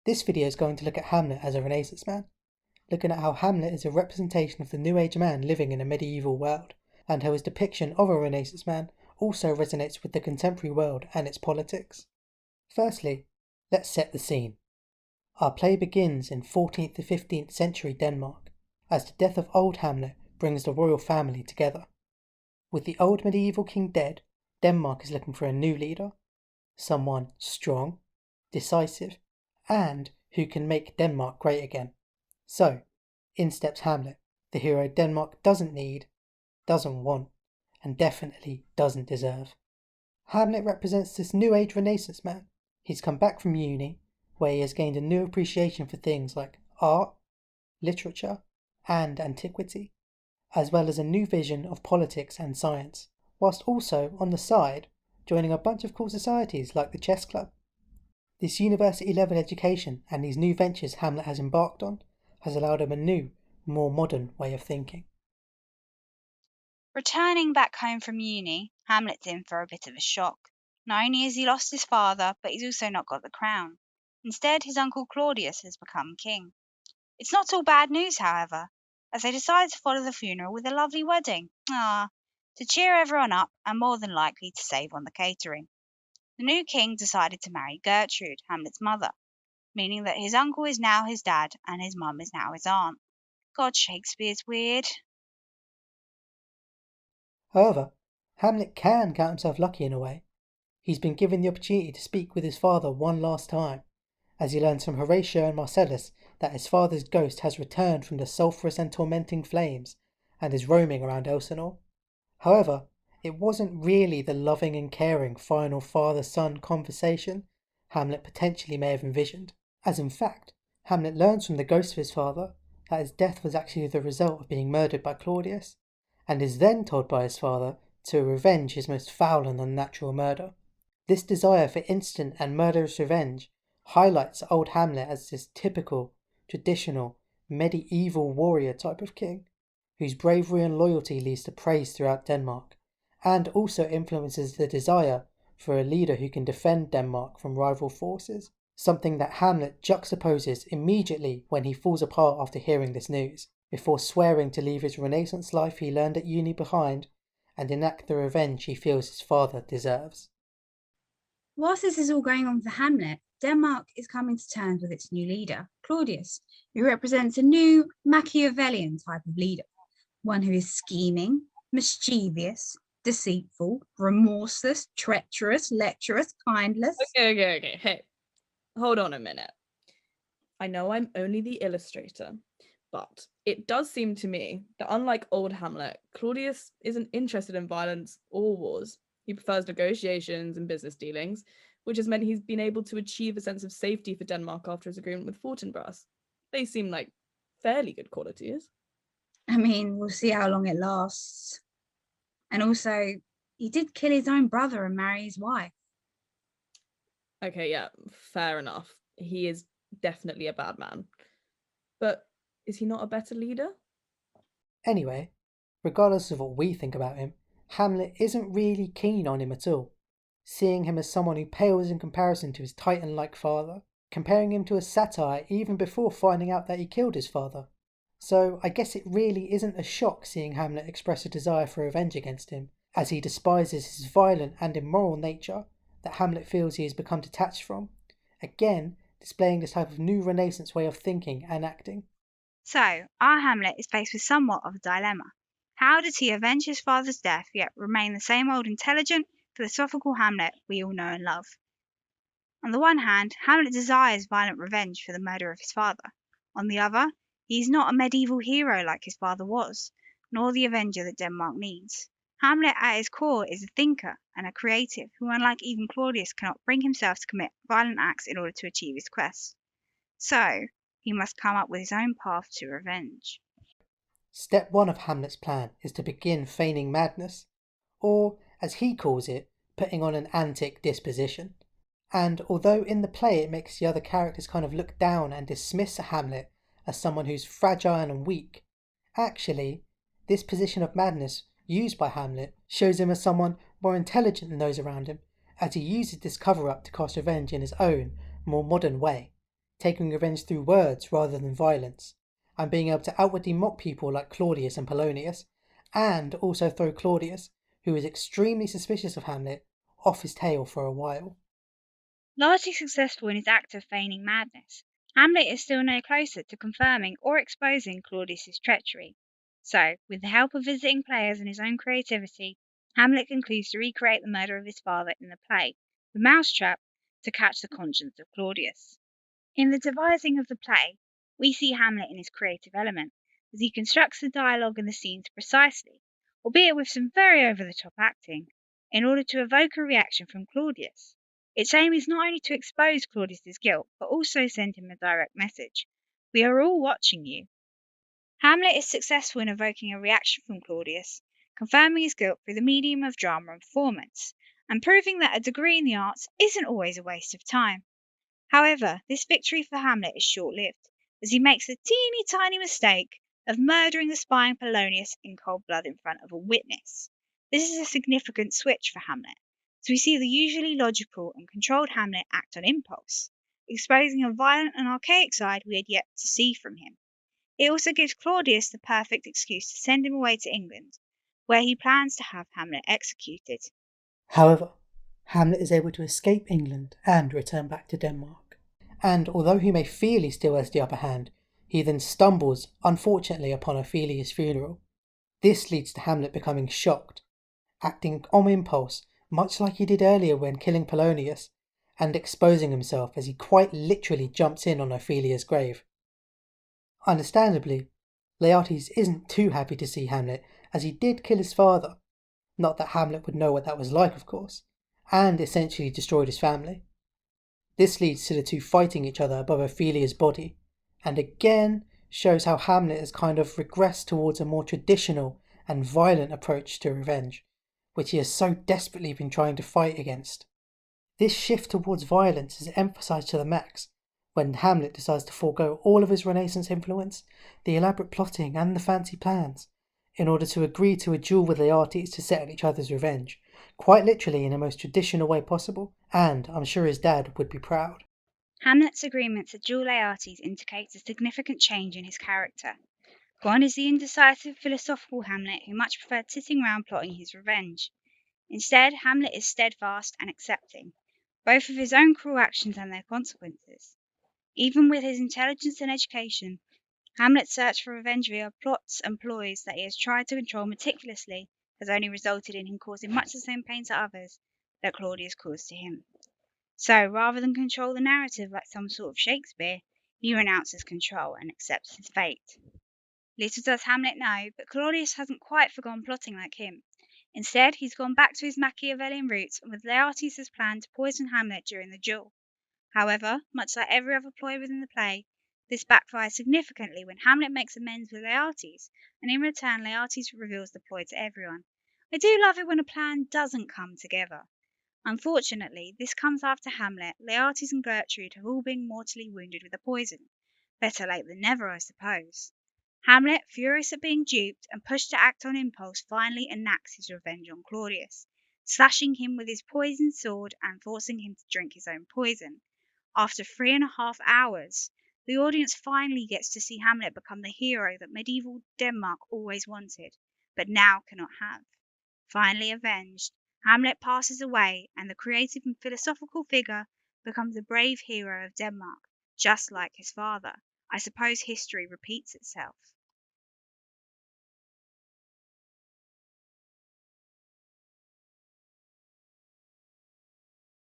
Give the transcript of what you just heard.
This video is going to look at Hamlet as a Renaissance man, looking at how Hamlet is a representation of the New Age man living in a medieval world, and how his depiction of a Renaissance man also resonates with the contemporary world and its politics. Firstly, let's set the scene. Our play begins in 14th to 15th century Denmark, as the death of old Hamlet brings the royal family together. With the old medieval king dead, Denmark is looking for a new leader, someone strong, decisive, and who can make Denmark great again. So, in steps Hamlet, the hero Denmark doesn't need, doesn't want, and definitely doesn't deserve. Hamlet represents this new age Renaissance man. He's come back from uni, where he has gained a new appreciation for things like art, literature, and antiquity, as well as a new vision of politics and science, whilst also, on the side, joining a bunch of cool societies like the chess club. This university-level education and these new ventures Hamlet has embarked on has allowed him a new, more modern way of thinking. Returning back home from uni, Hamlet's in for a bit of a shock. Not only has he lost his father, but he's also not got the crown. Instead, his uncle Claudius has become king. It's not all bad news, however, as they decide to follow the funeral with a lovely wedding. To cheer everyone up and more than likely to save on the catering. The new king decided to marry Gertrude, Hamlet's mother, meaning that his uncle is now his dad and his mum is now his aunt. God, Shakespeare's weird. However, Hamlet can count himself lucky in a way. He's been given the opportunity to speak with his father one last time, as he learns from Horatio and Marcellus that his father's ghost has returned from the sulphurous and tormenting flames and is roaming around Elsinore. However, it wasn't really the loving and caring final father-son conversation Hamlet potentially may have envisioned, as in fact, Hamlet learns from the ghost of his father that his death was actually the result of being murdered by Claudius, and is then told by his father to revenge his most foul and unnatural murder. This desire for instant and murderous revenge highlights old Hamlet as this typical, traditional, medieval warrior type of king, whose bravery and loyalty leads to praise throughout Denmark, and also influences the desire for a leader who can defend Denmark from rival forces, something that Hamlet juxtaposes immediately when he falls apart after hearing this news, before swearing to leave his Renaissance life he learned at uni behind and enact the revenge he feels his father deserves. Whilst this is all going on for Hamlet, Denmark is coming to terms with its new leader, Claudius, who represents a new Machiavellian type of leader, one who is scheming, mischievous, deceitful, remorseless, treacherous, lecherous, kindless. Okay. Hey, hold on a minute. I know I'm only the illustrator, but it does seem to me that unlike old Hamlet, Claudius isn't interested in violence or wars. He prefers negotiations and business dealings, which has meant he's been able to achieve a sense of safety for Denmark after his agreement with Fortinbras. They seem like fairly good qualities. I mean, we'll see how long it lasts. And also, he did kill his own brother and marry his wife. Okay, yeah, fair enough. He is definitely a bad man. But is he not a better leader? Anyway, regardless of what we think about him, Hamlet isn't really keen on him at all, seeing him as someone who pales in comparison to his Titan-like father, comparing him to a satyr even before finding out that he killed his father. So I guess it really isn't a shock seeing Hamlet express a desire for revenge against him, as he despises his violent and immoral nature that Hamlet feels he has become detached from, again displaying this type of new Renaissance way of thinking and acting. So, our Hamlet is faced with somewhat of a dilemma. How does he avenge his father's death yet remain the same old intelligent, philosophical Hamlet we all know and love? On the one hand, Hamlet desires violent revenge for the murder of his father. On the other, he is not a medieval hero like his father was, nor the avenger that Denmark needs. Hamlet at his core is a thinker and a creative who, unlike even Claudius, cannot bring himself to commit violent acts in order to achieve his quest. So, he must come up with his own path to revenge. Step 1 of Hamlet's plan is to begin feigning madness, or, as he calls it, putting on an antic disposition. And although in the play it makes the other characters kind of look down and dismiss Hamlet as someone who's fragile and weak, actually, this position of madness used by Hamlet shows him as someone more intelligent than those around him, as he uses this cover-up to cast revenge in his own, more modern way. taking revenge through words rather than violence, and being able to outwardly mock people like Claudius and Polonius, and also throw Claudius, who is extremely suspicious of Hamlet, off his tail for a while. Largely successful in his act of feigning madness, Hamlet is still no closer to confirming or exposing Claudius's treachery. So, with the help of visiting players and his own creativity, Hamlet concludes to recreate the murder of his father in the play, the Mousetrap, to catch the conscience of Claudius. In the devising of the play, we see Hamlet in his creative element, as he constructs the dialogue and the scenes precisely, albeit with some very over-the-top acting, in order to evoke a reaction from Claudius. Its aim is not only to expose Claudius's guilt, but also send him a direct message. We are all watching you. Hamlet is successful in evoking a reaction from Claudius, confirming his guilt through the medium of drama and performance, and proving that a degree in the arts isn't always a waste of time. However, this victory for Hamlet is short-lived, as he makes the teeny tiny mistake of murdering the spying Polonius in cold blood in front of a witness. This is a significant switch for Hamlet, as we see the usually logical and controlled Hamlet act on impulse, exposing a violent and archaic side we had yet to see from him. It also gives Claudius the perfect excuse to send him away to England, where he plans to have Hamlet executed. However, Hamlet is able to escape England and return back to Denmark. And although he may feel he still has the upper hand, he then stumbles, unfortunately, upon Ophelia's funeral. This leads to Hamlet becoming shocked, acting on impulse, much like he did earlier when killing Polonius, and exposing himself as he quite literally jumps in on Ophelia's grave. Understandably, Laertes isn't too happy to see Hamlet, as he did kill his father. Not that Hamlet would know what that was like, of course, and essentially destroyed his family. This leads to the two fighting each other above Ophelia's body, and again shows how Hamlet has kind of regressed towards a more traditional and violent approach to revenge, which he has so desperately been trying to fight against. This shift towards violence is emphasised to the max when Hamlet decides to forego all of his Renaissance influence, the elaborate plotting and the fancy plans, in order to agree to a duel with Laertes to settle each other's revenge, quite literally in the most traditional way possible, and I'm sure his dad would be proud. Hamlet's agreement to duel Laertes indicates a significant change in his character. Gone is the indecisive, philosophical Hamlet who much preferred sitting round plotting his revenge. Instead, Hamlet is steadfast and accepting, both of his own cruel actions and their consequences. Even with his intelligence and education, Hamlet's search for revenge via plots and ploys that he has tried to control meticulously has only resulted in him causing much the same pain to others that Claudius caused to him. So, rather than control the narrative like some sort of Shakespeare, he renounces control and accepts his fate. Little does Hamlet know, but Claudius hasn't quite forgone plotting like him. Instead, he's gone back to his Machiavellian roots and with Laertes' plan to poison Hamlet during the duel. However, much like every other ploy within the play, this backfires significantly when Hamlet makes amends with Laertes, and in return Laertes reveals the ploy to everyone. I do love it when a plan doesn't come together. Unfortunately, this comes after Hamlet, Laertes and Gertrude have all been mortally wounded with a poison. Better late than never, I suppose. Hamlet, furious at being duped and pushed to act on impulse, finally enacts his revenge on Claudius, slashing him with his poisoned sword and forcing him to drink his own poison. After 3.5 hours, the audience finally gets to see Hamlet become the hero that medieval Denmark always wanted, but now cannot have. Finally avenged, Hamlet passes away, and the creative and philosophical figure becomes a brave hero of Denmark, just like his father. I suppose history repeats itself.